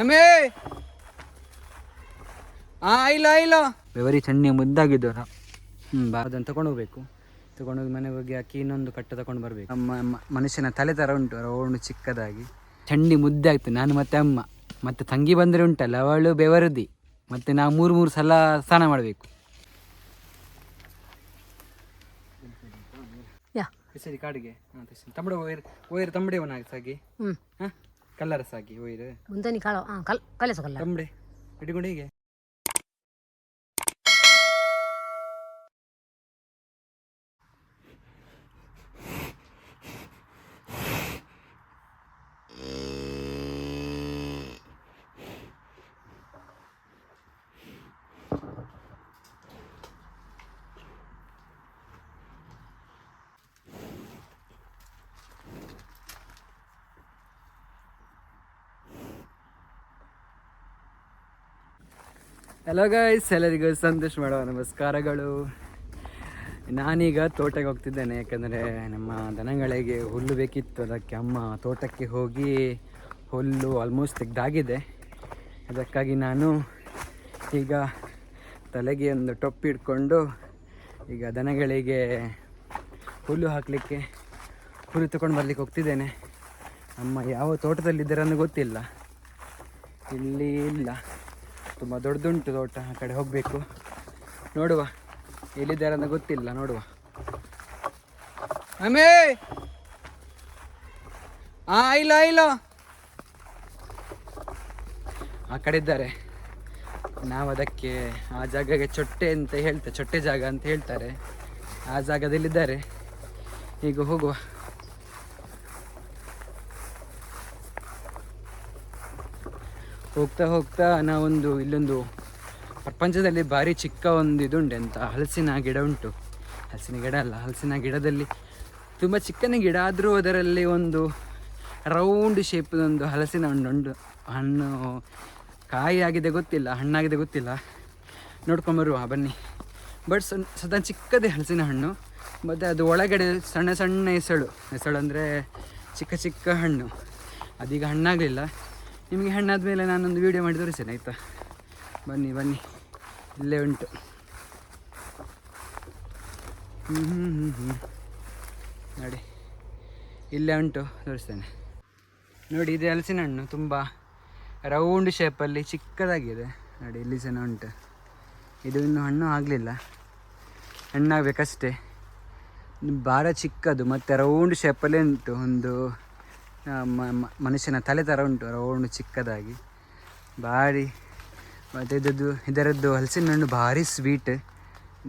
ಅಮೇ ಇಲ್ಲ ಇಲ್ಲ ಬೆವರಿ ಚಣ್ಣಿ ಮುದ್ದಾಗಿದ್ದವರ ಅದನ್ನು ತಗೊಂಡು ಹೋಗ್ಬೇಕು. ತಗೊಂಡೋಗಿ ಮನೆಗೆ ಹೋಗಿ ಅಕ್ಕಿ ಇನ್ನೊಂದು ಕಟ್ಟ ತಗೊಂಡು ಬರಬೇಕು. ಮನುಷ್ಯನ ತಲೆ ಥರ ಉಂಟು ರೌಂಡ್ ಚಿಕ್ಕದಾಗಿ ಚಂಡಿ ಮುದ್ದೆ ಆಗ್ತದೆ. ನಾನು ಮತ್ತೆ ಅಮ್ಮ ಮತ್ತು ತಂಗಿ ಬಂದರೆ ಉಂಟಲ್ಲ ಅವಳು ಬೆವರದಿ. ಮತ್ತು ನಾವು ಮೂರು ಸಲ ಸ್ನಾನ ಮಾಡಬೇಕು. ಸರಿ ಕಾಡಿಗೆ ತಮ್ಮಡ ಒಯ್ರು ತಮ್ಮಡೆವನ ಸಾಗಿ ಕಲ್ಲರ ಸಾಗಿ ಒಯ್ರು ಮುಂದೆ ತಮ್ಮಡೆ ಹಿಡಿಕೊಂಡು ಹೀಗೆ ಹಲೋ ಗೈಸ್, ಎಲ್ಲರಿಗೂ ಸಂತೋಷ ಮಾಡುವ ನಮಸ್ಕಾರಗಳು. ನಾನೀಗ ತೋಟಕ್ಕೆ ಹೋಗ್ತಿದ್ದೇನೆ. ಯಾಕಂದರೆ ನಮ್ಮ ದನಗಳಿಗೆ ಹುಲ್ಲು ಬೇಕಿತ್ತು. ಅದಕ್ಕೆ ಅಮ್ಮ ತೋಟಕ್ಕೆ ಹೋಗಿ ಹುಲ್ಲು ಆಲ್ಮೋಸ್ಟ್ ತೆಗೆದಾಗಿದೆ. ಅದಕ್ಕಾಗಿ ನಾನು ಈಗ ತಲೆಗೆ ಒಂದು ಟೊಪ್ಪಿ ಇಟ್ಕೊಂಡು ಈಗ ದನಗಳಿಗೆ ಹುಲ್ಲು ಹಾಕಲಿಕ್ಕೆ ಹುಲ್ಲು ತಗೊಂಡು ಬರಲಿಕ್ಕೆ ಹೋಗ್ತಿದ್ದೇನೆ. ಅಮ್ಮ ಯಾವ ತೋಟದಲ್ಲಿದ್ದಾರೆ ಅನ್ನೋ ಗೊತ್ತಿಲ್ಲ. ಇಲ್ಲಿ ಇಲ್ಲ, ತುಂಬ ದೊಡ್ಡದುಂಟು ತೋಟ. ಆ ಕಡೆ ಹೋಗಬೇಕು. ನೋಡುವ ಎಲ್ಲಿದ್ದಾರೆ ಅಂತ ಗೊತ್ತಿಲ್ಲ. ನೋಡುವ. ಅಮೇ ಇಲ್ಲ ಇಲ್ಲ ಆ ಕಡೆ ಇದ್ದಾರೆ. ನಾವು ಅದಕ್ಕೆ ಆ ಜಾಗಕ್ಕೆ ಚೊಟ್ಟೆ ಅಂತ ಹೇಳ್ತಾರೆ, ಚೊಟ್ಟೆ ಜಾಗ ಅಂತ ಹೇಳ್ತಾರೆ. ಆ ಜಾಗದಲ್ಲಿದ್ದಾರೆ. ಈಗ ಹೋಗುವ. ಹೋಗ್ತಾ ಹೋಗ್ತಾ ನಾವೊಂದು ಇಲ್ಲೊಂದು ಪ್ರಪಂಚದಲ್ಲಿ ಭಾರಿ ಚಿಕ್ಕ ಒಂದು ಇದುಂಟು ಅಂತ ಹಲಸಿನ ಗಿಡ ಉಂಟು. ಹಲಸಿನ ಗಿಡ ಅಲ್ಲ, ಹಲಸಿನ ಗಿಡದಲ್ಲಿ ತುಂಬ ಚಿಕ್ಕನೇ ಗಿಡ ಆದರೂ ಅದರಲ್ಲಿ ಒಂದು ರೌಂಡ್ ಶೇಪ್ದೊಂದು ಹಲಸಿನ ಹಣ್ಣುಂಟು. ಹಣ್ಣು ಕಾಯಿ ಆಗಿದೆ ಗೊತ್ತಿಲ್ಲ, ಹಣ್ಣಾಗಿದೆ ಗೊತ್ತಿಲ್ಲ. ನೋಡ್ಕೊಂಬರುವ ಬನ್ನಿ. ಬಟ್ ಸದಾ ಚಿಕ್ಕದೇ ಹಲಸಿನ ಹಣ್ಣು. ಮತ್ತು ಅದು ಒಳಗಡೆ ಸಣ್ಣ ಸಣ್ಣ ಎಸಳು ಅಂದರೆ ಚಿಕ್ಕ ಚಿಕ್ಕ ಹಣ್ಣು. ಅದೀಗ ಹಣ್ಣಾಗಲಿಲ್ಲ. ನಿಮಗೆ ಹಣ್ಣಾದ ಮೇಲೆ ನಾನೊಂದು ವೀಡಿಯೋ ಮಾಡಿ ತೋರಿಸ್ತೇನೆ, ಆಯಿತಾ? ಬನ್ನಿ ಬನ್ನಿ, ಇಲ್ಲೇ ಉಂಟು. ನೋಡಿ, ಇಲ್ಲೇ ಉಂಟು, ತೋರಿಸ್ತೇನೆ ನೋಡಿ. ಇದು ಹಲಸಿನ ಹಣ್ಣು, ತುಂಬ ರೌಂಡ್ ಶೇಪಲ್ಲಿ ಚಿಕ್ಕದಾಗಿದೆ ನೋಡಿ. ಇಲ್ಲಿ ಸಹ ಉಂಟು. ಇದು ಇನ್ನೂ ಹಣ್ಣು ಆಗಲಿಲ್ಲ, ಹಣ್ಣಾಗಬೇಕಷ್ಟೇ. ಭಾಳ ಚಿಕ್ಕದು ಮತ್ತು ರೌಂಡ್ ಶೇಪಲ್ಲೇ ಉಂಟು. ಒಂದು ಮನುಷ್ಯನ ತಲೆ ಥರ ಉಂಟು, ರೌಂಡ್ ಚಿಕ್ಕದಾಗಿ ಭಾರಿ. ಮತ್ತು ಇದರದ್ದು ಹಲಸಿನ ಹಣ್ಣು ಭಾರಿ ಸ್ವೀಟ್.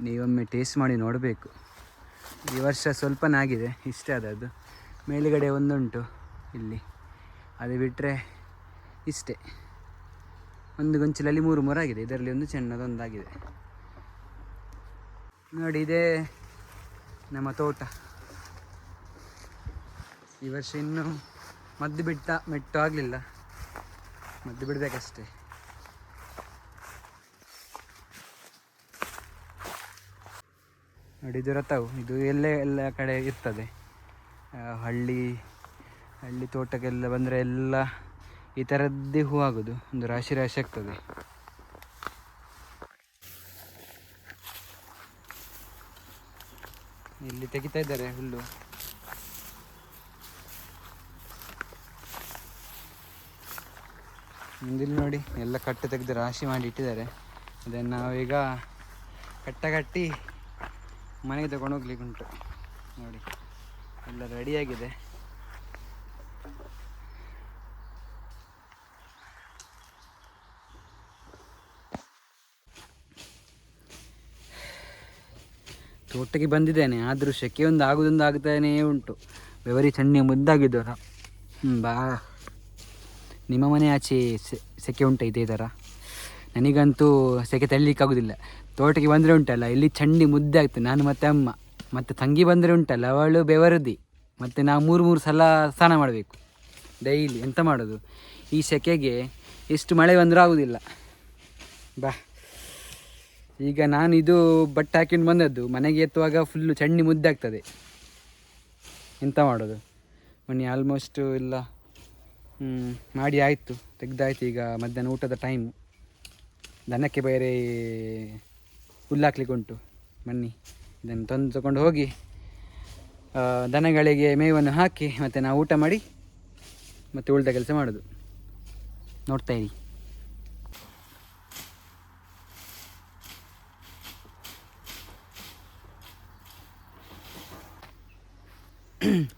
ನೀವೊಮ್ಮೆ ಟೇಸ್ಟ್ ಮಾಡಿ ನೋಡಬೇಕು. ಈ ವರ್ಷ ಸ್ವಲ್ಪನೇ ಆಗಿದೆ, ಇಷ್ಟೇ ಅದದ್ದು. ಮೇಲುಗಡೆ ಒಂದುಂಟು ಇಲ್ಲಿ, ಅದು ಬಿಟ್ಟರೆ ಇಷ್ಟೇ. ಒಂದು ಗೊಂಚಲಲ್ಲಿ ಮೂರು ಆಗಿದೆ. ಇದರಲ್ಲಿ ಒಂದು ಸಣ್ಣದೊಂದಾಗಿದೆ ನೋಡಿ. ಇದೇ ನಮ್ಮ ತೋಟ. ಈ ವರ್ಷ ಇನ್ನೂ ಮದ್ದು ಮೆಟ್ಟು ಆಗಲಿಲ್ಲ, ಮದ್ದು ಬಿಡಬೇಕಷ್ಟೇ. ನೋಡಿ, ಇದು ರಥವು. ಇದು ಎಲ್ಲ ಕಡೆ ಇರ್ತದೆ. ಹಳ್ಳಿ ತೋಟಕ್ಕೆಲ್ಲ ಬಂದರೆ ಎಲ್ಲ ಈ ಥರದ್ದೇ ಹೂ ಆಗೋದು. ಒಂದು ರಾಶಿ ರಾಶಿ ಆಗ್ತದೆ. ಇಲ್ಲಿ ತೆಗಿತಾ ಇದ್ದಾರೆ ಹುಲ್ಲು. ಮುಂದಿಲ್ಲಿ ನೋಡಿ, ಎಲ್ಲ ಕಟ್ಟು ತೆಗೆದು ರಾಶಿ ಮಾಡಿ ಇಟ್ಟಿದ್ದಾರೆ. ಅದನ್ನು ನಾವೀಗ ಕಟ್ಟಿ ಮನೆಗೆ ತಗೊಂಡು ಹೋಗ್ಲಿಕ್ಕೆ ಉಂಟು. ನೋಡಿ, ಎಲ್ಲ ರೆಡಿಯಾಗಿದೆ. ತೋಟಕ್ಕೆ ಬಂದಿದ್ದೇನೆ, ಆದರೂ ಸೆಕೆ ಒಂದು ಆಗ್ತಾನೇ ಉಂಟು. ಬೆವರಿ ಚಣ್ಣಿ ಮುದ್ದಾಗಿದ್ದವರ. ನಿಮ್ಮ ಮನೆ ಆಚೆ ಸೆಕೆ ಉಂಟು ಇದೇ ಥರ? ನನಗಂತೂ ಸೆಕೆ ತಳ್ಳಲಿಕ್ಕಾಗೋದಿಲ್ಲ. ತೋಟಕ್ಕೆ ಬಂದರೆ ಉಂಟಲ್ಲ, ಇಲ್ಲಿ ಚಂಡಿ ಮುದ್ದೆ ಆಗ್ತದೆ. ನಾನು ಮತ್ತು ಅಮ್ಮ ಮತ್ತು ತಂಗಿ ಬಂದರೆ ಉಂಟಲ್ಲ ಅವಳು ಬೆವರದಿ. ಮತ್ತು ನಾವು ಮೂರು ಸಲ ಸ್ನಾನ ಮಾಡಬೇಕು ಡೈಲಿ. ಎಂತ ಮಾಡೋದು ಈ ಸೆಕೆಗೆ? ಎಷ್ಟು ಮಳೆ ಬಂದರೂ ಆಗೋದಿಲ್ಲ. ಈಗ ನಾನು ಇದು ಬಟ್ಟೆ ಹಾಕೊಂಡು ಬಂದದ್ದು, ಮನೆಗೆ ಎತ್ತುವಾಗ ಫುಲ್ಲು ಚಂಡಿ ಮುದ್ದೆ ಆಗ್ತದೆ. ಎಂತ ಮಾಡೋದು? ಬನ್ನಿ, ಆಲ್ಮೋಸ್ಟ್ ಇಲ್ಲ ಮಾಡಿ ಆಯಿತು, ತೆಗ್ದಾಯ್ತು. ಈಗ ಮಧ್ಯಾಹ್ನ ಊಟದ ಟೈಮು. ದನಕ್ಕೆ ಬೇರೆ ಹುಲ್ಲಾಕ್ಲಿಕ್ಕೆ ಉಂಟು. ಬನ್ನಿ ಇದನ್ನು ತಗೊಂಡು ಹೋಗಿ ದನಗಳಿಗೆ ಮೇವನ್ನು ಹಾಕಿ ಮತ್ತು ನಾವು ಊಟ ಮಾಡಿ ಮತ್ತು ಉಳಿದ ಕೆಲಸ ಮಾಡೋದು. ನೋಡ್ತಾ ಇರಿ.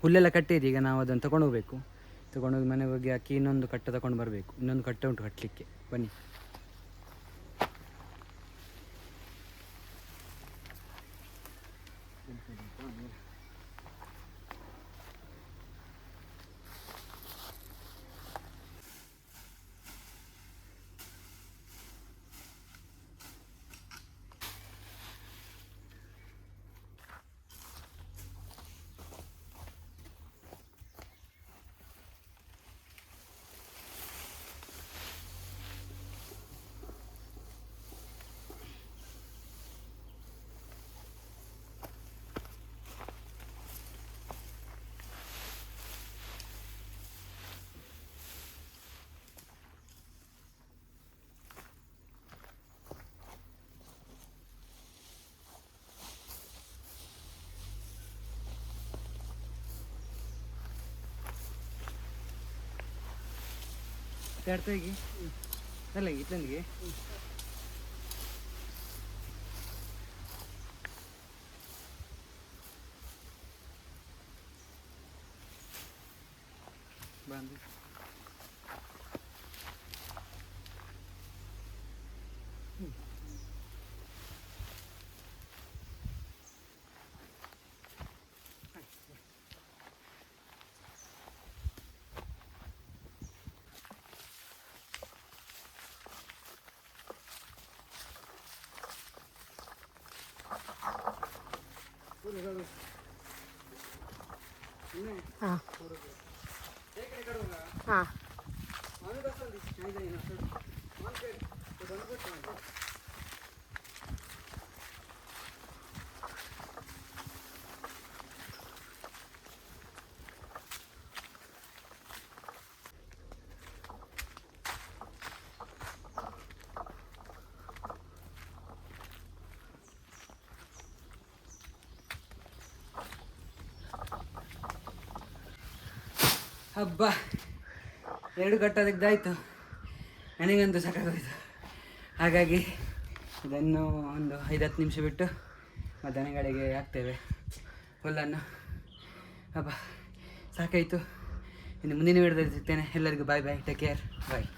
ಹುಲ್ಲೆಲ್ಲ ಕಟ್ಟಿರಿ. ಈಗ ನಾವು ಅದನ್ನು ತೊಗೊಂಡು ಹೋಗ್ಬೇಕು. ತೊಗೊಂಡೋಗಿ ಮನೆಗೆ ಹೋಗಿ ಹಾಕಿ ಇನ್ನೊಂದು ಕಟ್ಟೆ ತಗೊಂಡು ಬರಬೇಕು. ಇನ್ನೊಂದು ಕಟ್ಟೆ ಉಂಟು ಕಟ್ಟಲಿಕ್ಕೆ. ಬನ್ನಿ. ತಡ್ತಾಗಿ ಅಲ್ಲ ಇಟ್ಲಂದಿಗೆ ಬಂದು हाँ हाँ ಹಬ್ಬ 2 ಕಟ್ಟ ತೆಗ್ದಾಯಿತು. ನನಗಂತೂ ಸಾಕಾಗೋಯ್ತು. ಹಾಗಾಗಿ ಇದನ್ನು ಒಂದು 5-10 ನಿಮಿಷ ಬಿಟ್ಟು ದನಗಳಿಗೆ ಹಾಕ್ತೇವೆ ಹುಲ್ಲನ್ನು. ಹಬ್ಬ ಸಾಕಾಯಿತು. ಇನ್ನು ಮುಂದಿನ ವಿಡಿಯೋದಲ್ಲಿ ಸಿಗ್ತೇನೆ. ಎಲ್ಲರಿಗೂ ಬಾಯ್ ಬಾಯ್, ಟೇಕ್ ಕೇರ್, ಬಾಯ್.